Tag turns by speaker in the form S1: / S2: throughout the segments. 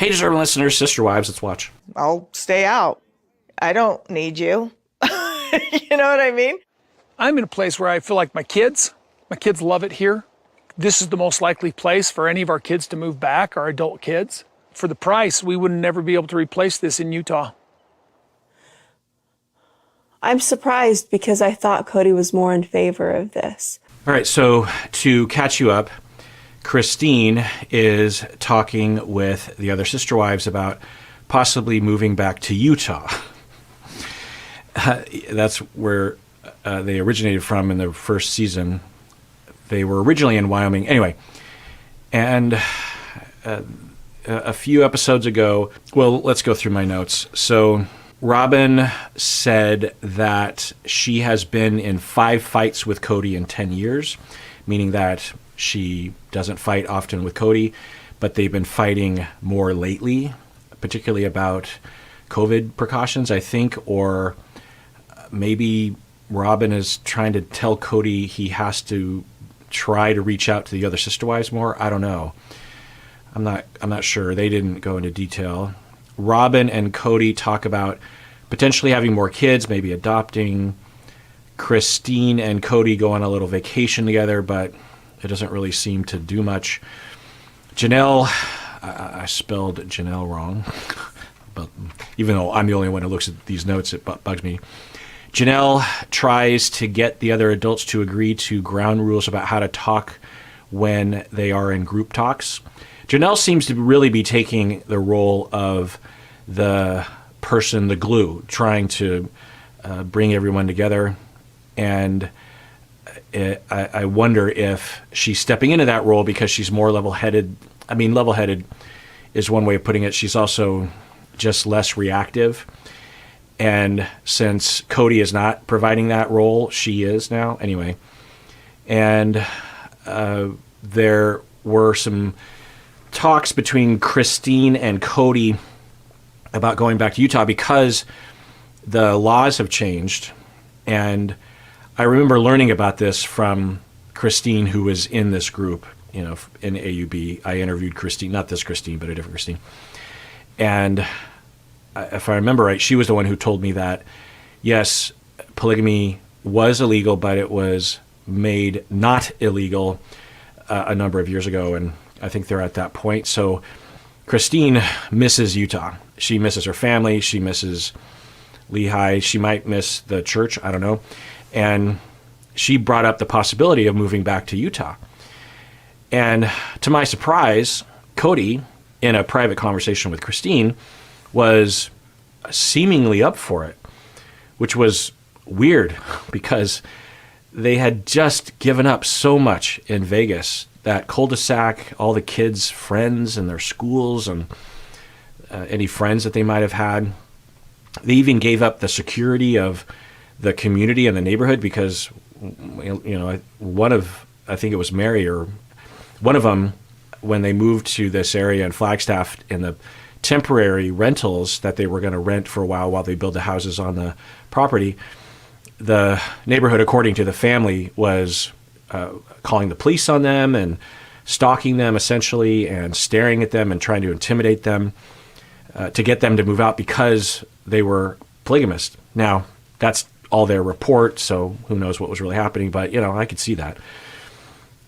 S1: Hey, deserving listeners, sister wives, let's watch.
S2: I'll stay out. I don't need you. You know what I mean?
S3: I'm in a place where I feel like my kids love it here. This is the most likely place for any of our kids to move back, our adult kids. For the price, we would never be able to replace this in Utah.
S4: I'm surprised because I thought Kody was more in favor of this.
S1: All right, so to catch you up, Christine is talking with the other sister wives about possibly moving back to Utah. That's where they originated from in the first season. They were originally in Wyoming. Anyway, and a few episodes ago, well, let's go through my notes. So Robin said that she has been in 5 fights with Kody in 10 years, meaning that she doesn't fight often with Kody, but they've been fighting more lately, particularly about COVID precautions, I think, or maybe Robin is trying to tell Kody he has to try to reach out to the other sister wives more. I don't know. I'm not sure. They didn't go into detail. Robin and Kody talk about potentially having more kids, maybe adopting. Christine and Kody go on a little vacation together, but it doesn't really seem to do much. Janelle, I spelled Janelle wrong, but even though I'm the only one who looks at these notes, it bugs me. Janelle tries to get the other adults to agree to ground rules about how to talk when they are in group talks. Janelle seems to really be taking the role of the person, the glue, trying to bring everyone together. And I wonder if she's stepping into that role because she's more level-headed. I mean, level-headed is one way of putting it. She's also just less reactive. And since Kody is not providing that role, she is now. Anyway, and there were some talks between Christine and Kody about going back to Utah because the laws have changed. And I remember learning about this from Christine, who was in this group, you know, in AUB. I interviewed Christine, not this Christine, but a different Christine. And if I remember right, she was the one who told me that, yes, polygamy was illegal, but it was made not illegal a number of years ago. And I think they're at that point. So Christine misses Utah. She misses her family. She misses Lehi. She might miss the church. I don't know. And she brought up the possibility of moving back to Utah. And to my surprise, Kody, in a private conversation with Christine, was seemingly up for it, which was weird because they had just given up so much in Vegas, that cul-de-sac, all the kids' friends and their schools and any friends that they might have had. They even gave up the security of the community and the neighborhood because, you know, I think it was Mary or one of them, when they moved to this area in Flagstaff in the temporary rentals that they were going to rent for a while they build the houses on the property, the neighborhood, according to the family, was calling the police on them and stalking them essentially and staring at them and trying to intimidate them to get them to move out because they were polygamist. Now, that's all their report, so who knows what was really happening, but, you know, I could see that.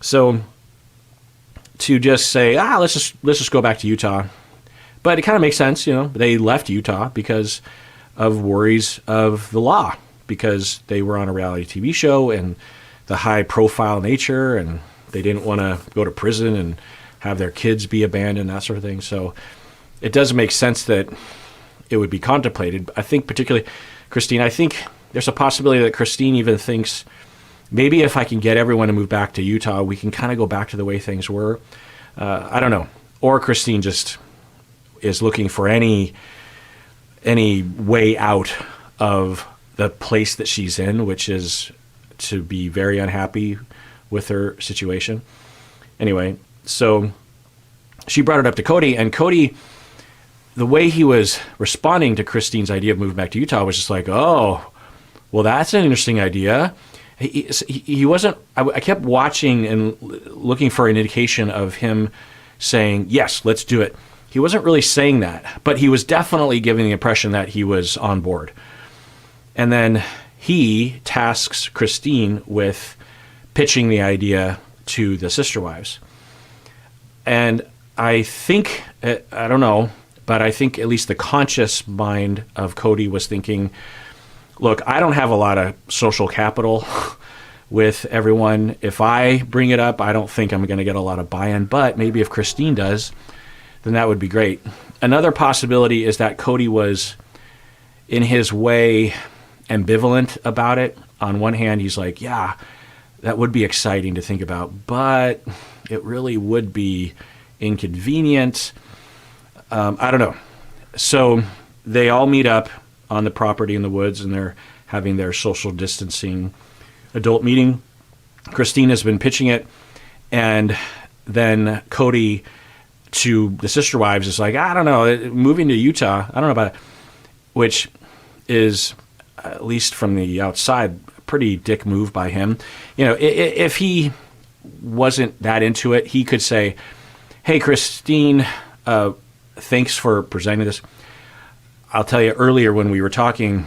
S1: So to just say, let's just go back to Utah. But it kind of makes sense, you know. They left Utah because of worries of the law, because they were on a reality TV show and the high-profile nature, and they didn't want to go to prison and have their kids be abandoned, that sort of thing. So it does make sense that it would be contemplated. I think particularly Christine, I think there's a possibility that Christine even thinks, maybe if I can get everyone to move back to Utah, we can kind of go back to the way things were. I don't know. Or Christine just is looking for any way out of the place that she's in, which is to be very unhappy with her situation. Anyway, so she brought it up to Kody, and Kody, the way he was responding to Christine's idea of moving back to Utah was just like, oh, well, that's an interesting idea. He wasn't, I kept watching and looking for an indication of him saying, yes, let's do it. he wasn't really saying that, but he was definitely giving the impression that he was on board. And then he tasks Christine with pitching the idea to the sister wives. And I think, I don't know, but I think at least the conscious mind of Kody was thinking, look, I don't have a lot of social capital with everyone. If I bring it up, I don't think I'm going to get a lot of buy-in, but maybe if Christine does, then that would be great. Another possibility is that Kody was, in his way, ambivalent about it. On one hand, he's like, yeah, that would be exciting to think about, but it really would be inconvenient. I don't know. So they all meet up on the property in the woods, and they're having their social distancing adult meeting. Christine has been pitching it, and then Kody to the sister wives is like, I don't know, moving to Utah, I don't know about it, which is, at least from the outside, a pretty dick move by him. You know, if he wasn't that into it, he could say, hey, Christine, thanks for presenting this. I'll tell you, earlier when we were talking,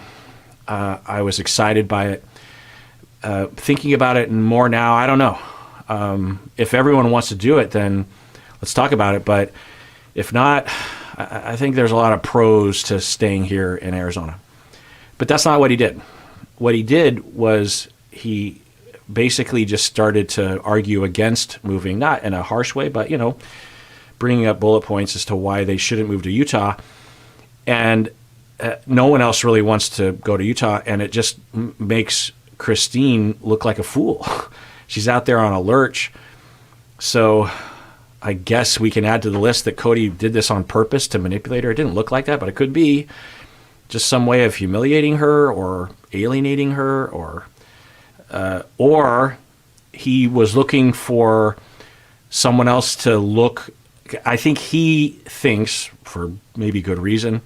S1: I was excited by it. Thinking about it more now, I don't know. If everyone wants to do it, then let's talk about it. But if not, I think there's a lot of pros to staying here in Arizona. But that's not what he did. What he did was he basically just started to argue against moving, not in a harsh way, but, you know, bringing up bullet points as to why they shouldn't move to Utah. And no one else really wants to go to Utah, and it just makes Christine look like a fool. She's out there on a lurch. So I guess we can add to the list that Kody did this on purpose to manipulate her. It didn't look like that, but it could be just some way of humiliating her or alienating her, or he was looking for someone else to look. I think he thinks, for maybe good reason,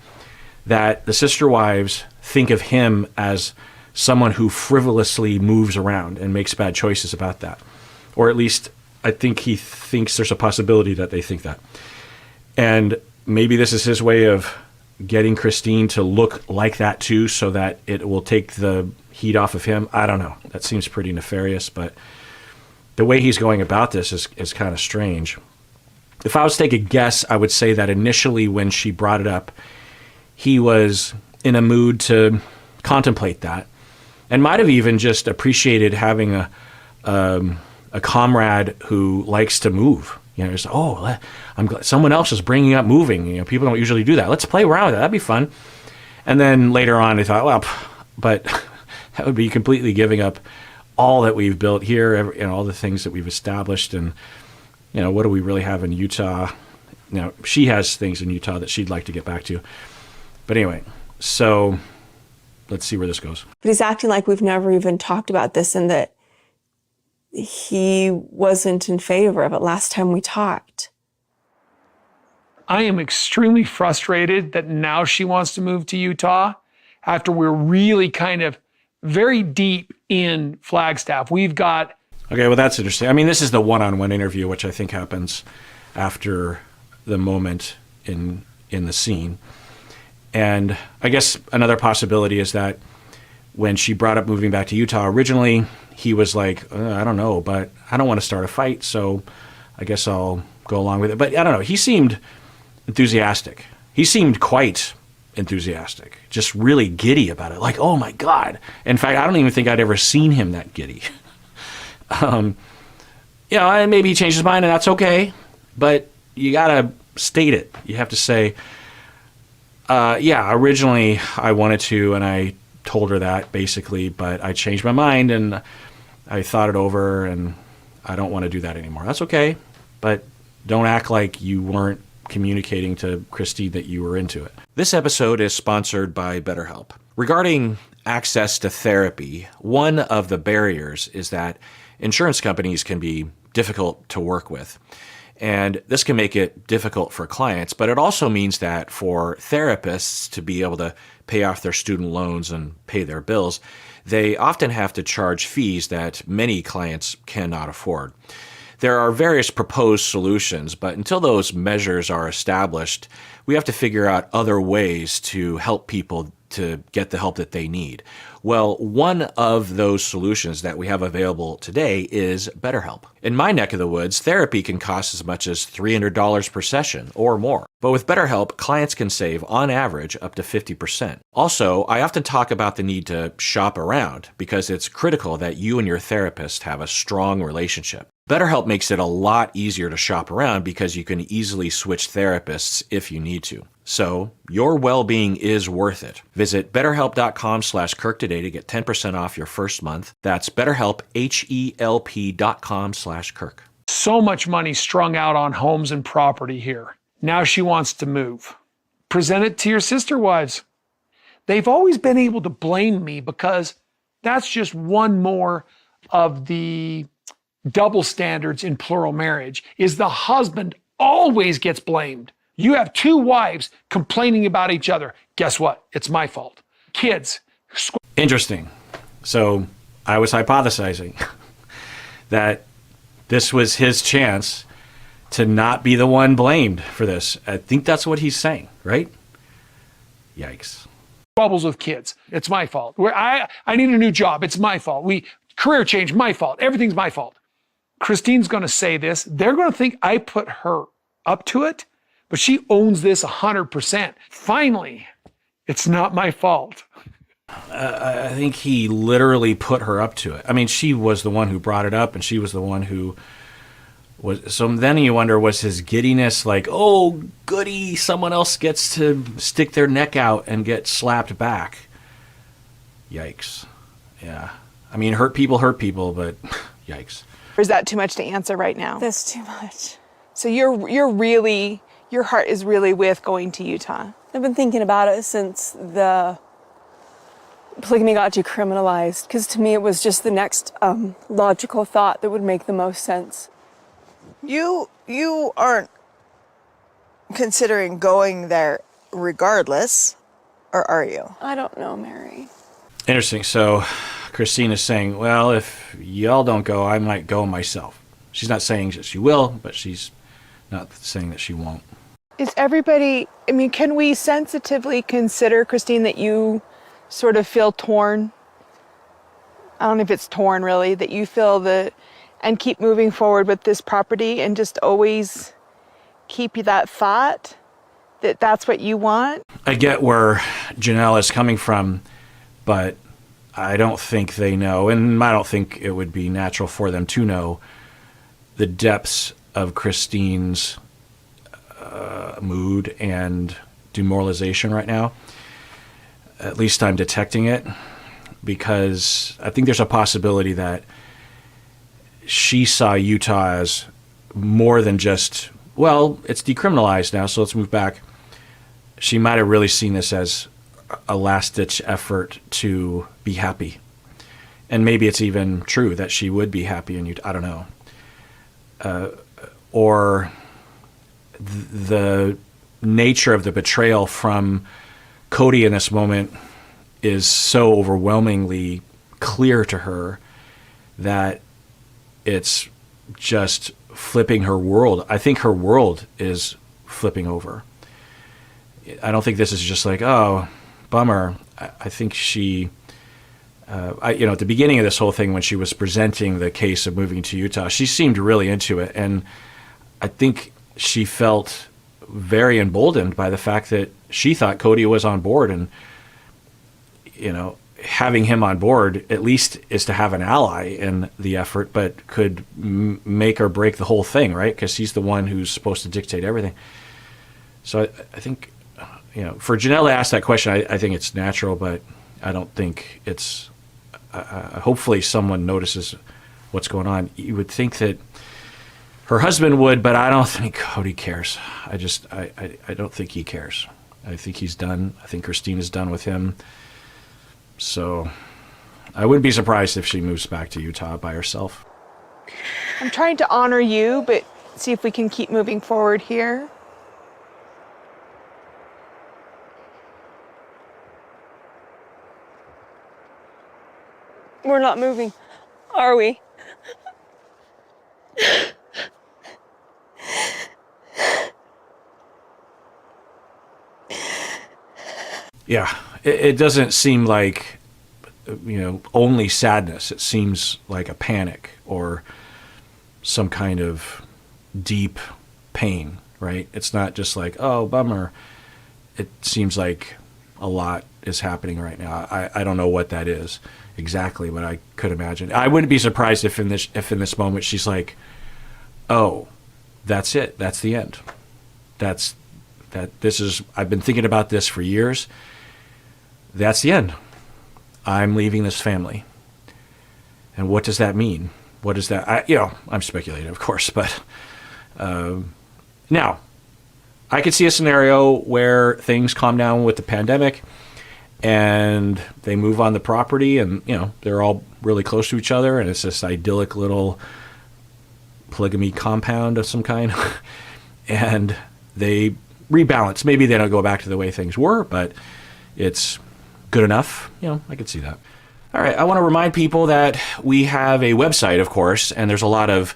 S1: that the sister wives think of him as someone who frivolously moves around and makes bad choices about that. Or at least I think he thinks there's a possibility that they think that. And maybe this is his way of getting Christine to look like that too, so that it will take the heat off of him. I don't know. That seems pretty nefarious, but the way he's going about this is kind of strange. If I was to take a guess, I would say that initially when she brought it up, he was in a mood to contemplate that, and might have even just appreciated having a comrade who likes to move. You know, just, oh, I'm glad someone else is bringing up moving. You know, people don't usually do that. Let's play around with that. That'd be fun. And then later on, they thought, well, but that would be completely giving up all that we've built here, all the things that we've established. And, you know, what do we really have in Utah? Now, she has things in Utah that she'd like to get back to. But anyway, so let's see where this goes.
S4: But he's acting like we've never even talked about this and that he wasn't in favor of it last time we talked.
S3: I am extremely frustrated that now she wants to move to Utah after we're really kind of very deep in Flagstaff. We've got...
S1: Okay, well, that's interesting. I mean, this is the one-on-one interview, which I think happens after the moment in the scene. And I guess another possibility is that when she brought up moving back to Utah originally, he was like, I don't know, but I don't want to start a fight, so I guess I'll go along with it. But I don't know. He seemed enthusiastic. He seemed quite enthusiastic, just really giddy about it. Like, oh my God. In fact, I don't even think I'd ever seen him that giddy. And maybe he changed his mind, and that's okay. But you got to state it. You have to say, originally I wanted to, and I told her that basically, but I changed my mind and I thought it over and I don't want to do that anymore. That's okay, but don't act like you weren't communicating to Christy that you were into it. This episode is sponsored by BetterHelp. Regarding access to therapy, one of the barriers is that insurance companies can be difficult to work with. And this can make it difficult for clients, but it also means that for therapists to be able to pay off their student loans and pay their bills, they often have to charge fees that many clients cannot afford. There are various proposed solutions, but until those measures are established, we have to figure out other ways to help people to get the help that they need. Well, one of those solutions that we have available today is BetterHelp. In my neck of the woods, therapy can cost as much as $300 per session or more. But with BetterHelp, clients can save, on average, up to 50%. Also, I often talk about the need to shop around because it's critical that you and your therapist have a strong relationship. BetterHelp makes it a lot easier to shop around because you can easily switch therapists if you need to. So, your well-being is worth it. Visit betterhelp.com/Kirk today to get 10% off your first month. That's BetterHelp, HELP.com/Kirk.
S3: So much money strung out on homes and property here. Now she wants to move. Present it to your sister wives. They've always been able to blame me because that's just one more of the double standards in plural marriage, is the husband always gets blamed. You have two wives complaining about each other. Guess what? It's my fault. Kids.
S1: Interesting. So I was hypothesizing that this was his chance to not be the one blamed for this. I think that's what he's saying, right? Yikes.
S3: Troubles with kids. It's my fault. I need a new job. It's my fault. Career change, my fault. Everything's my fault. Christine's going to say this. They're going to think I put her up to it, but she owns this 100%. Finally, it's not my fault.
S1: I think he literally put her up to it. I mean, she was the one who brought it up, and she was the one who was. So then you wonder, was his giddiness like, oh, goody, someone else gets to stick their neck out and get slapped back? Yikes. Yeah. I mean, hurt people, but yikes.
S5: Or is that too much to answer right now?
S4: That's too much.
S5: So your heart is really with going to Utah.
S4: I've been thinking about it since the polygamy got decriminalized, because to me it was just the next logical thought that would make the most sense.
S2: You aren't considering going there regardless, or are you?
S4: I don't know, Mary.
S1: Interesting. So Christine is saying, well, if y'all don't go, I might go myself. She's not saying that she will, but she's not saying that she won't.
S5: Is everybody, I mean, can we sensitively consider, Christine, that you sort of feel torn? I don't know if it's torn really, that you feel and keep moving forward with this property and just always keep that thought that that's what you want?
S1: I get where Janelle is coming from, but I don't think they know, and I don't think it would be natural for them to know the depths of Christine's mood and demoralization right now. At least I'm detecting it, because I think there's a possibility that she saw Utah as more than just, well, it's decriminalized now, so let's move back. She might have really seen this as a last-ditch effort to be happy. And maybe it's even true that she would be happy in Utah. I don't know. Or the nature of the betrayal from Kody in this moment is so overwhelmingly clear to her that it's just flipping her world. I think her world is flipping over. I don't think this is just like, oh, bummer. I think she, at the beginning of this whole thing, when she was presenting the case of moving to Utah, she seemed really into it. And I think she felt very emboldened by the fact that she thought Kody was on board. And, having him on board at least is to have an ally in the effort, but could make or break the whole thing, right? Because he's the one who's supposed to dictate everything. So I think, for Janelle to ask that question, I think it's natural, but I don't think it's, hopefully someone notices what's going on. You would think that her husband would, but I don't think Kody cares. I don't think he cares. I think he's done. I think Christine is done with him. So I wouldn't be surprised if she moves back to Utah by herself.
S5: I'm trying to honor you, but see if we can keep moving forward here.
S4: We're not moving, are we?
S1: Yeah, it doesn't seem like, only sadness. It seems like a panic or some kind of deep pain, right? It's not just like, oh, bummer. It seems like a lot is happening right now. I don't know what that is exactly, but I could imagine. I wouldn't be surprised if in this moment she's like, oh, that's it. That's the end. I've been thinking about this for years. That's the end. I'm leaving this family. And what does that mean? What is that? I'm speculating, of course, but now I could see a scenario where things calm down with the pandemic and they move on the property and, they're all really close to each other and it's this idyllic little polygamy compound of some kind and they rebalance. Maybe they don't go back to the way things were, but it's good enough. I could see that. All right. I want to remind people that we have a website, of course, and there's a lot of,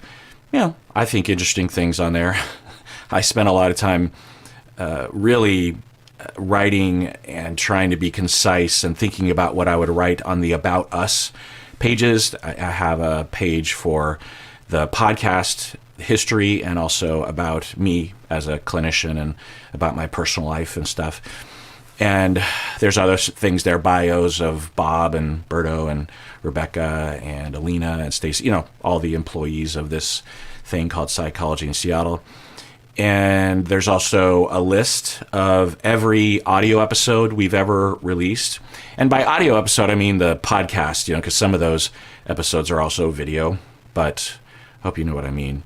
S1: I think interesting things on there. I spent a lot of time really writing and trying to be concise and thinking about what I would write on the About Us pages. I have a page for the podcast history and also about me as a clinician and about my personal life and stuff. And there's other things there, bios of Bob and Berto and Rebecca and Alina and Stacy, all the employees of this thing called Psychology in Seattle. And there's also a list of every audio episode we've ever released. And by audio episode, I mean the podcast, because some of those episodes are also video, but I hope you know what I mean.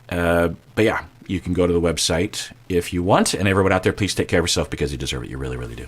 S1: But yeah, you can go to the website if you want. And everyone out there, please take care of yourself because you deserve it. You really, really do.